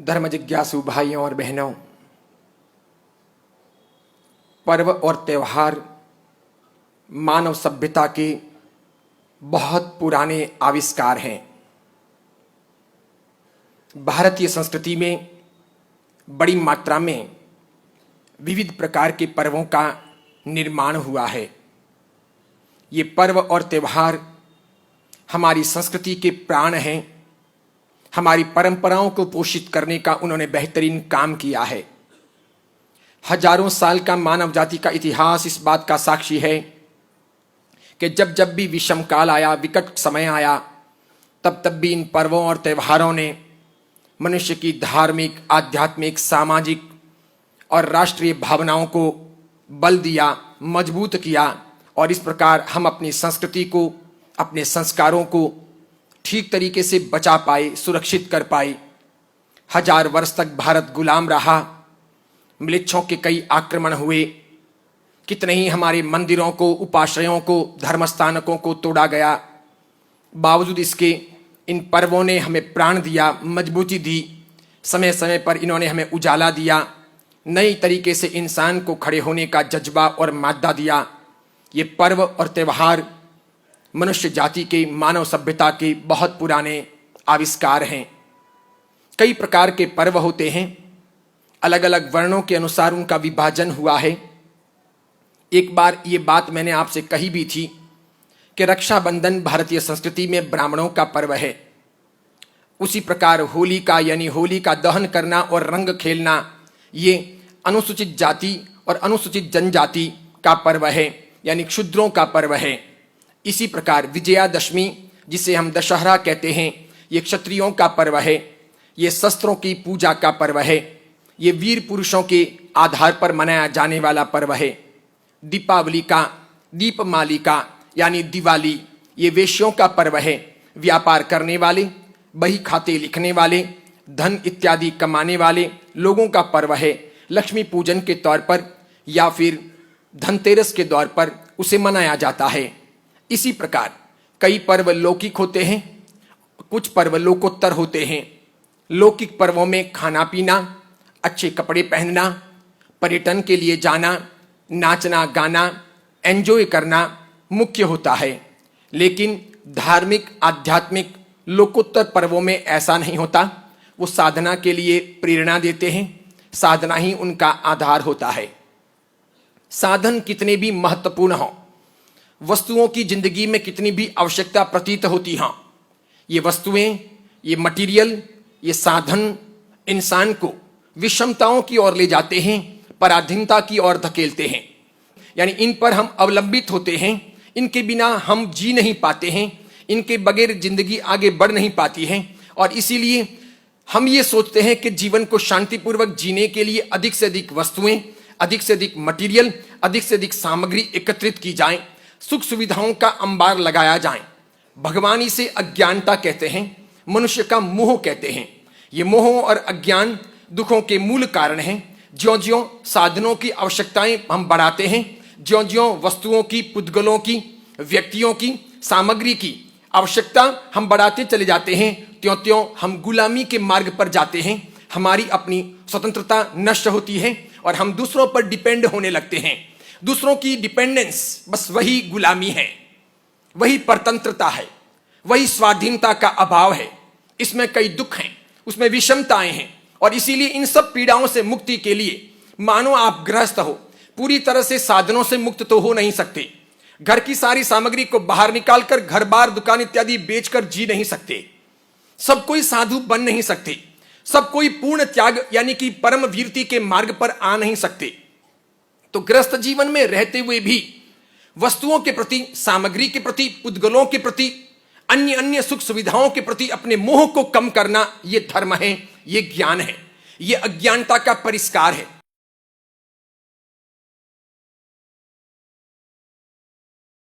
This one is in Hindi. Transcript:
धर्म जिज्ञासु भाइयों और बहनों, पर्व और त्योहार मानव सभ्यता के बहुत पुराने आविष्कार हैं। भारतीय संस्कृति में बड़ी मात्रा में विविध प्रकार के पर्वों का निर्माण हुआ है। ये पर्व और त्योहार हमारी संस्कृति के प्राण हैं। हमारी परंपराओं को पोषित करने का उन्होंने बेहतरीन काम किया है। हजारों साल का मानव जाति का इतिहास इस बात का साक्षी है कि जब जब भी विषम काल आया, विकट समय आया, तब तब भी इन पर्वों और त्योहारों ने मनुष्य की धार्मिक, आध्यात्मिक, सामाजिक और राष्ट्रीय भावनाओं को बल दिया, मजबूत किया और इस प्रकार हम अपनी संस्कृति को, अपने संस्कारों को ठीक तरीके से बचा पाए, सुरक्षित कर पाए। हजार वर्ष तक भारत गुलाम रहा, म्लेच्छों के कई आक्रमण हुए, कितने ही हमारे मंदिरों को, उपाश्रयों को, धर्मस्थानकों को तोड़ा गया। बावजूद इसके इन पर्वों ने हमें प्राण दिया, मजबूती दी। समय समय पर इन्होंने हमें उजाला दिया, नई तरीके से इंसान को खड़े होने का जज्बा और मादा दिया। ये पर्व और त्योहार मनुष्य जाति के, मानव सभ्यता के बहुत पुराने आविष्कार हैं। कई प्रकार के पर्व होते हैं, अलग अलग वर्णों के अनुसार उनका विभाजन हुआ है। एक बार ये बात मैंने आपसे कही भी थी कि रक्षाबंधन भारतीय संस्कृति में ब्राह्मणों का पर्व है। उसी प्रकार होली का, यानी होली का दहन करना और रंग खेलना, ये अनुसूचित जाति और अनुसूचित जनजाति का पर्व है, यानी क्षुद्रों का पर्व है। इसी प्रकार विजयादशमी, जिसे हम दशहरा कहते हैं, ये क्षत्रियों का पर्व है। ये शस्त्रों की पूजा का पर्व है। ये वीर पुरुषों के आधार पर मनाया जाने वाला पर्व है। दीपावली का, दीपमाली का यानी दिवाली, ये वेश्यों का पर्व है। व्यापार करने वाले, बही खाते लिखने वाले, धन इत्यादि कमाने वाले लोगों का पर्व है। लक्ष्मी पूजन के तौर पर या फिर धनतेरस के दौर पर उसे मनाया जाता है। इसी प्रकार कई पर्व लौकिक होते हैं, कुछ पर्व लोकोत्तर होते हैं। लौकिक पर्वों में खाना पीना, अच्छे कपड़े पहनना, पर्यटन के लिए जाना, नाचना गाना, एंजॉय करना मुख्य होता है। लेकिन धार्मिक, आध्यात्मिक, लोकोत्तर पर्वों में ऐसा नहीं होता। वो साधना के लिए प्रेरणा देते हैं, साधना ही उनका आधार होता है। साधन कितने भी महत्वपूर्ण हों, वस्तुओं की जिंदगी में कितनी भी आवश्यकता प्रतीत होती हैं, ये वस्तुएं, ये मटेरियल, ये साधन इंसान को विषमताओं की ओर ले जाते हैं, पराधीनता की ओर धकेलते हैं। यानी इन पर हम अवलंबित होते हैं, इनके बिना हम जी नहीं पाते हैं, इनके बगैर जिंदगी आगे बढ़ नहीं पाती है। और इसीलिए हम ये सोचते हैं कि जीवन को शांतिपूर्वक जीने के लिए अधिक से अधिक वस्तुएं, अधिक से अधिक मटेरियल, अधिक से अधिक सामग्री एकत्रित की जाए, सुख सुविधाओं का अंबार लगाया जाए। भगवान इसे अज्ञानता कहते हैं, मनुष्य का मोह कहते हैं। ये मोह और अज्ञान दुखों के मूल कारण हैं। ज्यों ज्यों साधनों की आवश्यकताएं हम बढ़ाते हैं, ज्यों ज्यों वस्तुओं की, पुद्गलों की, व्यक्तियों की, सामग्री की आवश्यकता हम बढ़ाते चले जाते हैं, त्यों त्यों हम गुलामी के मार्ग पर जाते हैं। हमारी अपनी स्वतंत्रता नष्ट होती है और हम दूसरों पर डिपेंड होने लगते हैं। दूसरों की डिपेंडेंस बस वही गुलामी है, वही परतंत्रता है, वही स्वाधीनता का अभाव है। इसमें कई दुख हैं, उसमें विषमताएं हैं। और इसीलिए इन सब पीड़ाओं से मुक्ति के लिए, मानो आप गृहस्थ हो, पूरी तरह से साधनों से मुक्त तो हो नहीं सकते। घर की सारी सामग्री को बाहर निकालकर घर बार, दुकान इत्यादि बेचकर जी नहीं सकते। सब कोई साधु बन नहीं सकते। सब कोई पूर्ण त्याग यानी कि परम वीरति के मार्ग पर आ नहीं सकते। तो गृहस्थ जीवन में रहते हुए भी वस्तुओं के प्रति, सामग्री के प्रति, पुद्गलों के प्रति, अन्य अन्य सुख सुविधाओं के प्रति अपने मोह को कम करना, ये धर्म है, ये ज्ञान है, ये अज्ञानता का परिष्कार है।